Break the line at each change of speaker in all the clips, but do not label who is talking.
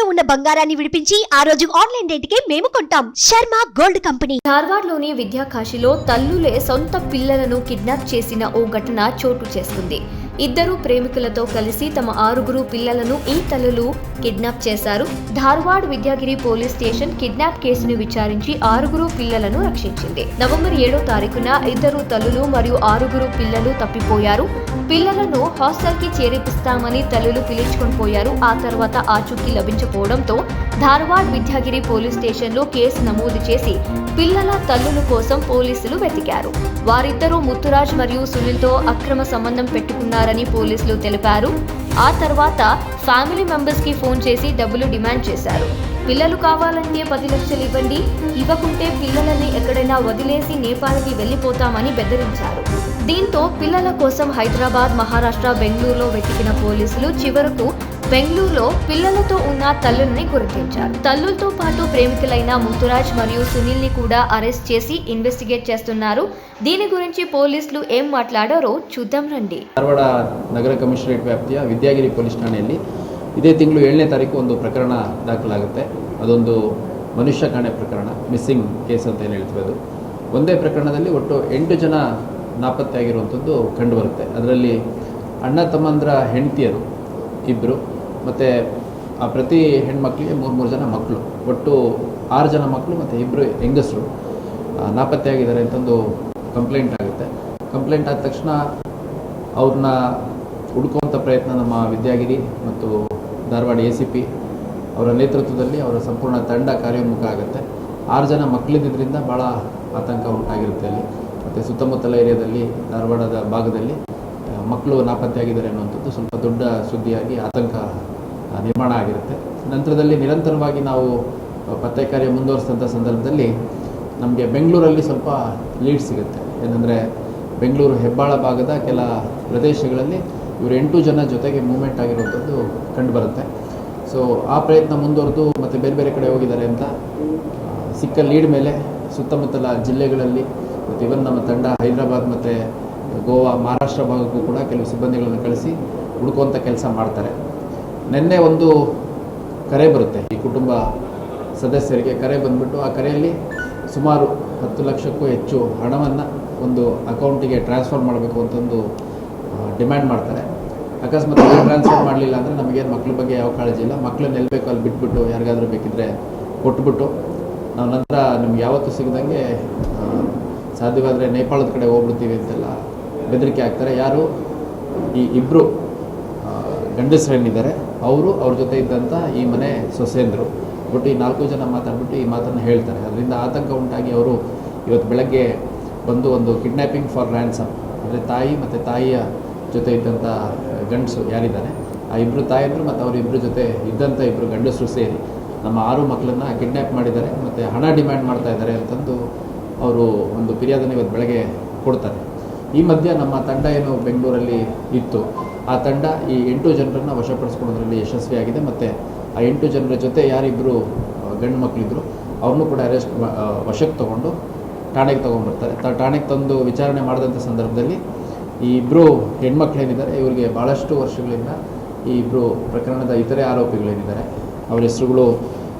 తాకట్టులో ఉన్న బంగారాన్ని విడిపించి ఆ రోజు ఆన్లైన్ రేటుకే మేము కొంటాం. Sharma gold company.
ధార్వాడ్లోని విద్యాకాశిలో తల్లులే సొంత పిల్లలను కిడ్నాప్ చేసిన ఓ ఘటన చోటు చేసుకుంది. ఇద్దరు ప్రేమికులతో కలిసి తమ 6 పిల్లలను ఈ తల్లులు కిడ్నాప్ చేశారు. Dharwad Vidyagiri police station kidnap కేసును విచారించి 6 పిల్లలను రక్షించింది. నవంబర్ 7వ తారీఖున 2 తల్లులు మరియు 6 పిల్లలు తప్పిపోయారు. పిల్లలను హాస్టల్ కి చేర్పిస్తామని తల్లులు పిలుచుకొని పోయారు. ఆ తర్వాత ఆచూకీ లభించకపోవడంతో ధార్వాడ్ విద్యాగిరి పోలీస్ స్టేషన్లో కేసు నమోదు చేసి పిల్లల తల్లుల కోసం పోలీసులు వెతికారు. వారిద్దరూ ముత్తురాజ్ మరియు సునీల్తో అక్రమ సంబంధం పెట్టుకున్నారని పోలీసులు తెలిపారు. ఆ తర్వాత ఫ్యామిలీ మెంబర్స్ కి ఫోన్ చేసి డబ్బులు డిమాండ్ చేశారు. పిల్లలు కావాలంటే 10 లక్షలు ఇవ్వండి, ఇవ్వకుంటే పిల్లలని ఎక్కడైనా వదిలేసి నేపాల్కి వెళ్లిపోతామని బెదిరించారు. దీంతో పిల్లల కోసం హైదరాబాద్, మహారాష్ట్ర, బెంగళూరులో వెతికిన పోలీసులు చివరకు బెంగళూరులో పిల్లలతో ఉన్న తల్లుల్ని గుర్తించారు. తల్లులతో పాటు ప్రేమికులైన ముత్తురాజ్ మరియు సునీల్ ని కూడా అరెస్ట్ చేసి ఇన్వెస్టిగేట్ చేస్తున్నారు. దీని గురించి పోలీసులు ఏం మాట్లాడారో చూద్దాం రండి.
ಧಾರವಾಡ ನಗರ ಕಮಿಷನರೇಟ್ ವ್ಯಾಪ್ತಿಯ ವಿದ್ಯಾಗಿರಿ ಪೊಲೀಸ್ ಠಾಣೆಯಲ್ಲಿ ಇದೇ ತಿಂಗಳು 7ನೇ ತಾರೀಕು ಒಂದು ಪ್ರಕರಣ ದಾಖಲಾಗುತ್ತೆ. ಅದೊಂದು ಮನುಷ್ಯ ಕಾಣೆ ಪ್ರಕರಣ, ಮಿಸ್ಸಿಂಗ್ ಕೇಸ್ ಅಂತ ಏನು ಹೇಳ್ತೀವಿ. ಅದು ಒಂದೇ ಪ್ರಕರಣದಲ್ಲಿ ಒಟ್ಟು 8 ಜನ ನಾಪತ್ತೆ ಆಗಿರುವಂಥದ್ದು ಕಂಡುಬರುತ್ತೆ. ಅದರಲ್ಲಿ ಅಣ್ಣ ತಮ್ಮಂದ್ರ ಹೆಂಡತಿಯರು 2 ಮತ್ತು ಆ ಪ್ರತಿ ಹೆಣ್ಮಕ್ಳಿಗೆ 3 ಜನ ಮಕ್ಕಳು, ಒಟ್ಟು 6 ಜನ ಮಕ್ಕಳು ಮತ್ತು 2 ಹೆಂಗಸರು ನಾಪತ್ತೆ ಆಗಿದ್ದಾರೆ ಅಂತಂದು ಕಂಪ್ಲೇಂಟ್ ಆಗುತ್ತೆ. ಕಂಪ್ಲೇಂಟ್ ಆದ ತಕ್ಷಣ ಅವ್ರನ್ನ ಹುಡುಕುವಂಥ ಪ್ರಯತ್ನ ನಮ್ಮ ವಿದ್ಯಾಗಿರಿ ಮತ್ತು ಧಾರವಾಡ ACP ಅವರ ನೇತೃತ್ವದಲ್ಲಿ ಅವರ ಸಂಪೂರ್ಣ ತಂಡ ಕಾರ್ಯೋನ್ಮುಖ ಆಗುತ್ತೆ. 6 ಜನ ಮಕ್ಕಳಿದ್ದರಿಂದ ಭಾಳ ಆತಂಕ ಉಂಟಾಗಿರುತ್ತೆ ಅಲ್ಲಿ. ಮತ್ತು ಸುತ್ತಮುತ್ತಲ ಏರಿಯಾದಲ್ಲಿ ಧಾರವಾಡದ ಭಾಗದಲ್ಲಿ ಮಕ್ಕಳು ನಾಪತ್ತೆಯಾಗಿದ್ದಾರೆ ಅನ್ನುವಂಥದ್ದು ಸ್ವಲ್ಪ ದೊಡ್ಡ ಸುದ್ದಿಯಾಗಿ ಆತಂಕ ನಿರ್ಮಾಣ ಆಗಿರುತ್ತೆ. ನಂತರದಲ್ಲಿ ನಿರಂತರವಾಗಿ ನಾವು ಪತ್ತೆ ಕಾರ್ಯ ಮುಂದುವರಿಸಿದಂಥ ಸಂದರ್ಭದಲ್ಲಿ ನಮಗೆ ಬೆಂಗಳೂರಲ್ಲಿ ಸ್ವಲ್ಪ ಲೀಡ್ ಸಿಗುತ್ತೆ. ಏನಂದರೆ ಬೆಂಗಳೂರು ಹೆಬ್ಬಾಳ ಭಾಗದ ಕೆಲ ಪ್ರದೇಶಗಳಲ್ಲಿ ಇವರು 8 ಜನ ಜೊತೆಗೆ ಮೂವ್ಮೆಂಟ್ ಆಗಿರುವಂಥದ್ದು ಕಂಡುಬರುತ್ತೆ. ಸೊ ಆ ಪ್ರಯತ್ನ ಮುಂದುವರೆದು ಮತ್ತು ಬೇರೆ ಬೇರೆ ಕಡೆ ಹೋಗಿದ್ದಾರೆ ಅಂತ ಸಿಕ್ಕ ಲೀಡ್ ಮೇಲೆ ಸುತ್ತಮುತ್ತಲ ಜಿಲ್ಲೆಗಳಲ್ಲಿ ಮತ್ತು ಇವನ್ ನಮ್ಮ ತಂಡ ಹೈದರಾಬಾದ್ ಮತ್ತು ಗೋವಾ, ಮಹಾರಾಷ್ಟ್ರ ಭಾಗಕ್ಕೂ ಕೂಡ ಕೆಲವು ಸಿಬ್ಬಂದಿಗಳನ್ನು ಕಳಿಸಿ ಹುಡುಕುವಂಥ ಕೆಲಸ ಮಾಡ್ತಾರೆ. ನಿನ್ನೆ ಒಂದು ಕರೆ ಬರುತ್ತೆ, ಈ ಕುಟುಂಬ ಸದಸ್ಯರಿಗೆ ಕರೆ ಬಂದುಬಿಟ್ಟು ಆ ಕರೆಯಲ್ಲಿ ಸುಮಾರು 10 ಲಕ್ಷಕ್ಕೂ ಹೆಚ್ಚು ಹಣವನ್ನು ಒಂದು ಅಕೌಂಟಿಗೆ ಟ್ರಾನ್ಸ್ಫರ್ ಮಾಡಬೇಕು ಅಂತಂದು ಡಿಮ್ಯಾಂಡ್ ಮಾಡ್ತಾರೆ. ಅಕಸ್ಮಾತ್ ಟ್ರಾನ್ಸ್ಫರ್ ಮಾಡಲಿಲ್ಲ ಅಂದರೆ ನಮಗೇನು ಮಕ್ಕಳ ಬಗ್ಗೆ ಯಾವ ಕಾಳಜಿ ಇಲ್ಲ, ಮಕ್ಕಳನ್ನ ಎಲ್ಲಿ ಬೇಕೋ ಅಲ್ಲಿ ಬಿಟ್ಬಿಟ್ಟು ಯಾರಿಗಾದರೂ ಬೇಕಿದ್ದರೆ ಕೊಟ್ಬಿಟ್ಟು ನಾವು ನಂತರ ನಿಮ್ಗೆ ಯಾವತ್ತೂ ಸಿಗದಂಗೆ ಸಾಧ್ಯವಾದರೆ ನೇಪಾಳದ ಕಡೆ ಹೋಗ್ಬಿಡ್ತೀವಿ ಅಂತೆಲ್ಲ ಬೆದರಿಕೆ ಆಗ್ತಾರೆ. ಯಾರು ಈ 2 ಗಂಡಸರೇನಿದ್ದಾರೆ ಅವರು, ಅವ್ರ ಜೊತೆ ಇದ್ದಂಥ ಈ ಮನೆ ಸೊಸೇಂದರು, ಒಟ್ಟು ಈ 4 ಜನ ಮಾತಾಡ್ಬಿಟ್ಟು ಈ ಮಾತನ್ನು ಹೇಳ್ತಾರೆ. ಅದರಿಂದ ಆತಂಕ ಉಂಟಾಗಿ ಅವರು ಇವತ್ತು ಬೆಳಗ್ಗೆ ಬಂದು ಒಂದು ಕಿಡ್ನ್ಯಾಪಿಂಗ್ ಫಾರ್ ರ್ಯಾನ್ಸಮ್, ಅಂದರೆ ತಾಯಿ ಮತ್ತು ತಾಯಿಯ ಜೊತೆ ಇದ್ದಂಥ ಗಂಡಸು ಯಾರಿದ್ದಾರೆ ಆ 2 ತಾಯಂದರು ಮತ್ತು ಅವ್ರ 2 ಜೊತೆ ಇದ್ದಂಥ 2 ಗಂಡಸರು ಸೇರಿ ನಮ್ಮ 6 ಮಕ್ಕಳನ್ನು ಕಿಡ್ನ್ಯಾಪ್ ಮಾಡಿದ್ದಾರೆ ಮತ್ತು ಹಣ ಡಿಮ್ಯಾಂಡ್ ಮಾಡ್ತಾ ಇದ್ದಾರೆ ಅಂತಂದು ಅವರು ಒಂದು ಫಿರ್ಯಾದನ್ನು ಇವತ್ತು ಬೆಳಗ್ಗೆ ಕೊಡ್ತಾರೆ. ಈ ಮಧ್ಯೆ ನಮ್ಮ ತಂಡ ಏನು ಬೆಂಗಳೂರಲ್ಲಿ ಇತ್ತು, ಆ ತಂಡ ಈ 8 ಜನರನ್ನು ವಶಪಡಿಸ್ಕೊಳ್ಳೋದ್ರಲ್ಲಿ ಯಶಸ್ವಿಯಾಗಿದೆ. ಮತ್ತು ಆ 8 ಜನರ ಜೊತೆ ಯಾರಿಬ್ಬರು ಗಂಡು ಮಕ್ಕಳಿದ್ರು ಅವ್ರನ್ನೂ ಕೂಡ ವಶಕ್ಕೆ ತೊಗೊಂಡು ಠಾಣೆಗೆ ತೊಗೊಂಡ್ಬರ್ತಾರೆ. ಠಾಣೆಗೆ ತಂದು ವಿಚಾರಣೆ ಮಾಡಿದಂಥ ಸಂದರ್ಭದಲ್ಲಿ ಈ 2 ಹೆಣ್ಮಕ್ಳೇನಿದ್ದಾರೆ ಇವರಿಗೆ ಭಾಳಷ್ಟು ವರ್ಷಗಳಿಂದ ಈ 2 ಪ್ರಕರಣದ ಇತರೆ ಆರೋಪಿಗಳೇನಿದ್ದಾರೆ ಅವರ ಹೆಸರುಗಳು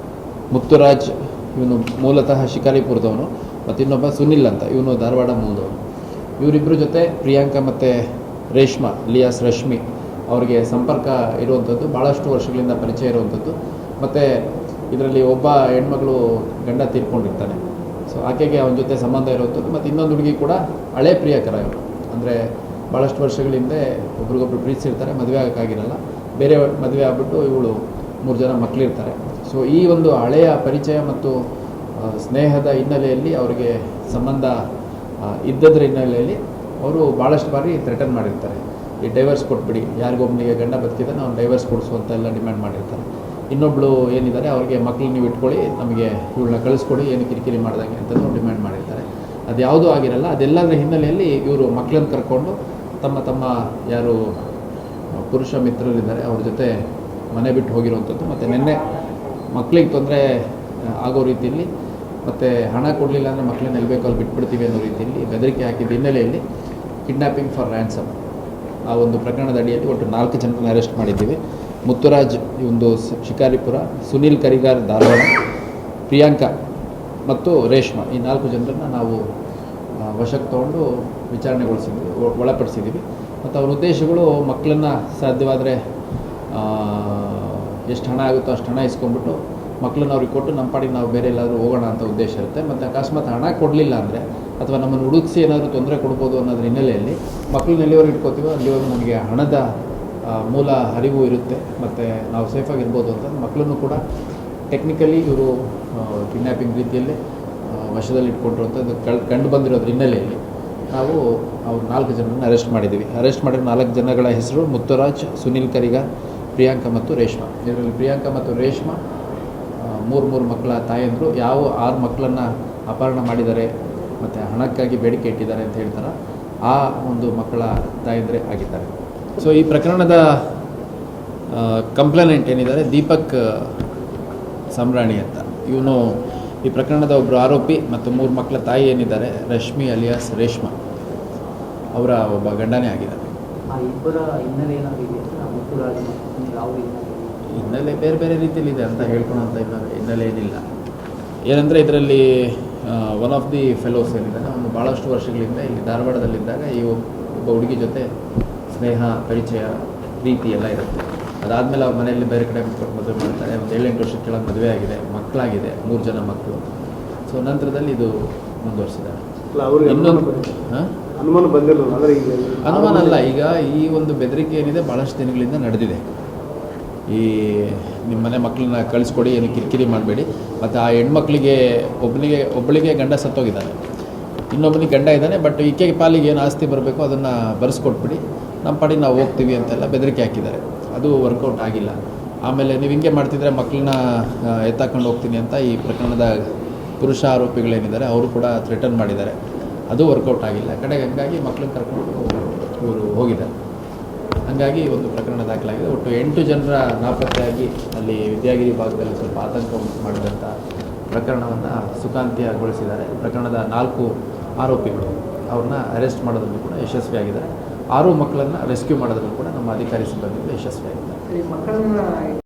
ಮುತ್ತುರಾಜ್, ಇವನು ಮೂಲತಃ ಶಿಕಾರಿಪುರದವನು, ಮತ್ತು ಇನ್ನೊಬ್ಬ ಸುನಿಲ್ ಅಂತ, ಇವನು ಧಾರವಾಡ ಮೂಲದವನು. ಇವರಿಬ್ಬರ ಜೊತೆ ಪ್ರಿಯಾಂಕಾ ಮತ್ತು ರೇಷ್ಮಾ ಲಿಯಾಸ್ ರಶ್ಮಿ ಅವರಿಗೆ ಸಂಪರ್ಕ ಇರುವಂಥದ್ದು, ಭಾಳಷ್ಟು ವರ್ಷಗಳಿಂದ ಪರಿಚಯ ಇರುವಂಥದ್ದು. ಮತ್ತು ಇದರಲ್ಲಿ ಒಬ್ಬ ಹೆಣ್ಮಗಳು ಗಂಡ ತೀರ್ಕೊಂಡಿರ್ತಾನೆ, ಸೊ ಆಕೆಗೆ ಅವನ ಜೊತೆ ಸಂಬಂಧ ಇರುವಂಥದ್ದು. ಮತ್ತು ಇನ್ನೊಂದು ಹುಡುಗಿ ಕೂಡ ಹಳೆ ಪ್ರಿಯಕರ ಇವರು, ಅಂದರೆ ಭಾಳಷ್ಟು ವರ್ಷಗಳಿಂದ ಒಬ್ರಿಗೊಬ್ರು ಪ್ರೀತಿಸಿರ್ತಾರೆ, ಮದುವೆ ಆಗೋಕ್ಕಾಗಿರಲ್ಲ, ಬೇರೆ ಮದುವೆ ಆಗ್ಬಿಟ್ಟು ಇವಳು 3 ಜನ ಮಕ್ಕಳಿರ್ತಾರೆ. ಸೊ ಈ ಒಂದು ಹಳೆಯ ಪರಿಚಯ ಮತ್ತು ಸ್ನೇಹದ ಹಿನ್ನೆಲೆಯಲ್ಲಿ ಅವರಿಗೆ ಸಂಬಂಧ ಇದ್ದದ್ರ ಹಿನ್ನೆಲೆಯಲ್ಲಿ ಅವರು ಭಾಳಷ್ಟು ಬಾರಿ ಥ್ರೆಟನ್ ಮಾಡಿರ್ತಾರೆ. ಈ ಡೈವರ್ಸ್ ಕೊಟ್ಬಿಡಿ, ಯಾರಿಗೊಬ್ಬನಿಗೆ ಗಂಡ ಬದುಕಿದ್ದಾನೆ ಅವ್ನು ಡೈವರ್ಸ್ ಕೊಡಿಸುವಂತ ಎಲ್ಲ ಡಿಮ್ಯಾಂಡ್ ಮಾಡಿರ್ತಾರೆ. ಇನ್ನೊಬ್ಳು ಏನಿದ್ದಾರೆ ಅವ್ರಿಗೆ ಮಕ್ಕಳು ನೀವು ಇಟ್ಕೊಳ್ಳಿ, ನಮಗೆ ಇವಳನ್ನ ಕಳಿಸ್ಕೊಡಿ, ಏನು ಕಿರಿಕಿರಿ ಮಾಡ್ದಂಗೆ ಅಂತಲೂ ಡಿಮ್ಯಾಂಡ್ ಮಾಡಿರ್ತಾರೆ. ಅದು ಯಾವುದೂ ಆಗಿರಲ್ಲ. ಅದೆಲ್ಲದರ ಹಿನ್ನೆಲೆಯಲ್ಲಿ ಇವರು ಮಕ್ಕಳನ್ನು ಕರ್ಕೊಂಡು ತಮ್ಮ ಯಾರು ಪುರುಷ ಮಿತ್ರರಿದ್ದಾರೆ ಅವ್ರ ಜೊತೆ ಮನೆ ಬಿಟ್ಟು ಹೋಗಿರುವಂಥದ್ದು. ಮತ್ತು ನಿನ್ನೆ ಮಕ್ಕಳಿಗೆ ತೊಂದರೆ ಆಗೋ ರೀತಿಯಲ್ಲಿ ಮತ್ತು ಹಣ ಕೊಡಲಿಲ್ಲ ಅಂದರೆ ಮಕ್ಕಳನ್ನ ಎಲ್ಲಿ ಬೇಕೋ ಅಲ್ಲಿ ಬಿಟ್ಬಿಡ್ತೀವಿ ಅನ್ನೋ ರೀತಿಯಲ್ಲಿ ಬೆದರಿಕೆ ಹಾಕಿದ ಹಿನ್ನೆಲೆಯಲ್ಲಿ ಕಿಡ್ನ್ಯಾಪಿಂಗ್ ಫಾರ್ ರ್ಯಾನ್ಸಮ್ ಆ ಒಂದು ಪ್ರಕರಣದ ಅಡಿಯಲ್ಲಿ ಒಟ್ಟು 4 ಜನರನ್ನು ಅರೆಸ್ಟ್ ಮಾಡಿದ್ದೀವಿ. ಮುತ್ತುರಾಜ್ ಒಂದು ಶಿಕಾರಿಪುರ, ಸುನೀಲ್ ಕರಿಗಾರ್ ಧಾರವಾಡ, ಪ್ರಿಯಾಂಕಾ ಮತ್ತು ರೇಷ್ಮಾ ಈ 4 ಜನರನ್ನು ನಾವು ವಶಕ್ಕೆ ತೊಗೊಂಡು ವಿಚಾರಣೆಗೊಳಿಸಿದ್ವಿ, ಒಳಪಡಿಸಿದ್ದೀವಿ. ಮತ್ತು ಅವ್ರ ಉದ್ದೇಶಗಳು ಮಕ್ಕಳನ್ನು ಸಾಧ್ಯವಾದರೆ ಎಷ್ಟು ಹಣ ಆಗುತ್ತೋ ಅಷ್ಟು ಹಣ ಇಸ್ಕೊಂಡ್ಬಿಟ್ಟು ಮಕ್ಕಳನ್ನ ಅವ್ರಿಗೆ ಕೊಟ್ಟು ನಮ್ಮ ಪಾಡಿಗೆ ನಾವು ಬೇರೆ ಎಲ್ಲಾದರೂ ಹೋಗೋಣ ಅಂತ ಉದ್ದೇಶ ಇರುತ್ತೆ. ಮತ್ತು ಅಕಸ್ಮಾತ್ ಹಣ ಕೊಡಲಿಲ್ಲ ಅಂದರೆ ಅಥವಾ ನಮ್ಮನ್ನು ಹುಡುಕಿಸಿ ಏನಾದರೂ ತೊಂದರೆ ಕೊಡ್ಬೋದು ಅನ್ನೋದ್ರ ಹಿನ್ನೆಲೆಯಲ್ಲಿ ಮಕ್ಕಳನ್ನ ಎಲ್ಲಿವರೆಗೆ ಇಟ್ಕೋತೀವೋ ಅಲ್ಲಿವರೆಗೂ ನಮಗೆ ಹಣದ ಮೂಲ ಅರಿವು ಇರುತ್ತೆ ಮತ್ತು ನಾವು ಸೇಫಾಗಿರ್ಬೋದು ಅಂತ ಮಕ್ಕಳನ್ನು ಕೂಡ ಟೆಕ್ನಿಕಲಿ ಇವರು ಕಿಡ್ನ್ಯಾಪಿಂಗ್ ರೀತಿಯಲ್ಲಿ ವಶದಲ್ಲಿ ಇಟ್ಕೊಂಡ್ರು ಅಂತ ಕಂಡು ಬಂದಿರೋದ್ರ ಹಿನ್ನೆಲೆಯಲ್ಲಿ ನಾವು ಅವ್ರು 4 ಜನರನ್ನು ಅರೆಸ್ಟ್ ಮಾಡಿದ್ದೀವಿ. ಅರೆಸ್ಟ್ ಮಾಡಿರೋ 4 ಜನಗಳ ಹೆಸರು ಮುತ್ತುರಾಜ್, ಸುನೀಲ್ ಕರಿಗಾರ್, ಪ್ರಿಯಾಂಕಾ ಮತ್ತು ರೇಷ್ಮಾ. ಇದರಲ್ಲಿ ಪ್ರಿಯಾಂಕಾ ಮತ್ತು ರೇಷ್ಮಾ 3 ಮಕ್ಕಳ ತಾಯಂದರು. ಯಾವ 6 ಮಕ್ಕಳನ್ನು ಅಪಹರಣ ಮಾಡಿದ್ದಾರೆ ಮತ್ತು ಹಣಕ್ಕಾಗಿ ಬೇಡಿಕೆ ಇಟ್ಟಿದ್ದಾರೆ ಅಂತ ಹೇಳ್ತಾರೆ, ಆ ಒಂದು ಮಕ್ಕಳ ತಾಯಂದರೆ ಆಗಿದ್ದಾರೆ. ಸೊ ಈ ಪ್ರಕರಣದ ಕಂಪ್ಲೇನೆಂಟ್ ಏನಿದ್ದಾರೆ ದೀಪಕ್ ಸಮ್ರಾಣಿ ಅಂತ, ಇವನು ಈ ಪ್ರಕರಣದ ಒಬ್ಬರು ಆರೋಪಿ ಮತ್ತು 3 ಮಕ್ಕಳ ತಾಯಿ ಏನಿದ್ದಾರೆ ರಶ್ಮಿ ಅಲಿಯಾಸ್ ರೇಷ್ಮಾ ಅವರ ಒಬ್ಬ ಗಂಡನೇ ಆಗಿದ್ದಾರೆ. ಹಿನ್ನೆಲೆ ಬೇರೆ ಬೇರೆ ರೀತಿಯಲ್ಲಿದೆ ಅಂತ ಹೇಳ್ಕೊಳಂತ ಹಿನ್ನೆಲೆ ಏನಿಲ್ಲ. ಏನಂದರೆ ಇದರಲ್ಲಿ ಒನ್ ಆಫ್ ದಿ ಫೆಲೋಸ್ ಏನಿದ್ದಾನೆ ಅವನು ಭಾಳಷ್ಟು ವರ್ಷಗಳಿಂದ ಇಲ್ಲಿ ಧಾರವಾಡದಲ್ಲಿದ್ದಾಗ ಈ ಒಬ್ಬ ಹುಡುಗಿ ಜೊತೆ ಸ್ನೇಹ, ಪರಿಚಯ, ಪ್ರೀತಿ ಎಲ್ಲ ಇರುತ್ತೆ. ಅದಾದಮೇಲೆ ಅವ್ರ ಮನೆಯಲ್ಲಿ ಬೇರೆ ಕಡೆ ಮದುವೆ ಮಾಡ್ತಾರೆ. ಒಂದು 7-8 ವರ್ಷದ ಕೆಳಗೆ ಮದುವೆ ಆಗಿದೆ, ಮಕ್ಕಳಾಗಿದೆ, 3 ಜನ ಮಕ್ಕಳು. ಸೊ ನಂತರದಲ್ಲಿ ಇದು ಮುಂದುವರಿಸಿದ್ದಾರೆ. ಅನುಮಾನ ಅಲ್ಲ, ಈಗ ಈ ಒಂದು ಬೆದರಿಕೆ ಏನಿದೆ ಭಾಳಷ್ಟು ದಿನಗಳಿಂದ ನಡೆದಿದೆ. ಈ ನಿಮ್ಮ ಮನೆ ಮಕ್ಕಳನ್ನ ಕಳಿಸ್ಕೊಡಿ, ಏನು ಕಿರಿಕಿರಿ ಮಾಡಬೇಡಿ. ಮತ್ತು ಆ ಹೆಣ್ಮಕ್ಳಿಗೆ ಒಬ್ಬಳಿಗೆ ಗಂಡ ಸತ್ತೋಗಿದ್ದಾನೆ, ಇನ್ನೊಬ್ಬನಿಗೆ ಗಂಡ ಇದ್ದಾನೆ, ಬಟ್ ಈಕೆಗೆ ಪಾಲಿಗೆ ಏನು ಆಸ್ತಿ ಬರಬೇಕು ಅದನ್ನು ಬರೆಸ್ಕೊಟ್ಬಿಡಿ, ನಮ್ಮ ಪಾಡಿಗೆ ನಾವು ಹೋಗ್ತೀವಿ ಅಂತೆಲ್ಲ ಬೆದರಿಕೆ ಹಾಕಿದ್ದಾರೆ. ಅದು ವರ್ಕೌಟ್ ಆಗಿಲ್ಲ. ಆಮೇಲೆ ನೀವು ಹಿಂಗೆ ಮಾಡ್ತಿದ್ರೆ ಮಕ್ಕಳನ್ನ ಎತ್ತಾಕೊಂಡು ಹೋಗ್ತೀನಿ ಅಂತ ಈ ಪ್ರಕರಣದ ಪುರುಷ ಆರೋಪಿಗಳೇನಿದ್ದಾರೆ ಅವರು ಕೂಡ ಥ್ರೆಟನ್ ಮಾಡಿದ್ದಾರೆ. ಅದು ವರ್ಕೌಟ್ ಆಗಿಲ್ಲ. ಕಡೆಗೆ ಹಂಗಾಗಿ ಮಕ್ಕಳನ್ನ ಕರ್ಕೊಂಡು ಇವರು ಹೋಗಿದ್ದಾರೆ. ಹಾಗಾಗಿ ಒಂದು ಪ್ರಕರಣ ದಾಖಲಾಗಿದೆ. ಒಟ್ಟು 8 ಜನರ ನಾಪತ್ತೆಯಾಗಿ ಅಲ್ಲಿ ವಿದ್ಯಾಗಿರಿ ಭಾಗದಲ್ಲಿ ಸ್ವಲ್ಪ ಆತಂಕ ಉಂಟು ಮಾಡಿದಂಥ ಪ್ರಕರಣವನ್ನು ಸುಖಾಂತ್ಯಗೊಳಿಸಿದ್ದಾರೆ. ಪ್ರಕರಣದ 4 ಆರೋಪಿಗಳು ಅವ್ರನ್ನ ಅರೆಸ್ಟ್ ಮಾಡೋದ್ರಲ್ಲಿ ಕೂಡ ಯಶಸ್ವಿಯಾಗಿದ್ದಾರೆ. 6 ಮಕ್ಕಳನ್ನು ರೆಸ್ಕ್ಯೂ ಮಾಡೋದ್ರಲ್ಲಿ ಕೂಡ ನಮ್ಮ ಅಧಿಕಾರಿ ಸಿಬ್ಬಂದಿಗಳು ಯಶಸ್ವಿಯಾಗಿದ್ದಾರೆ.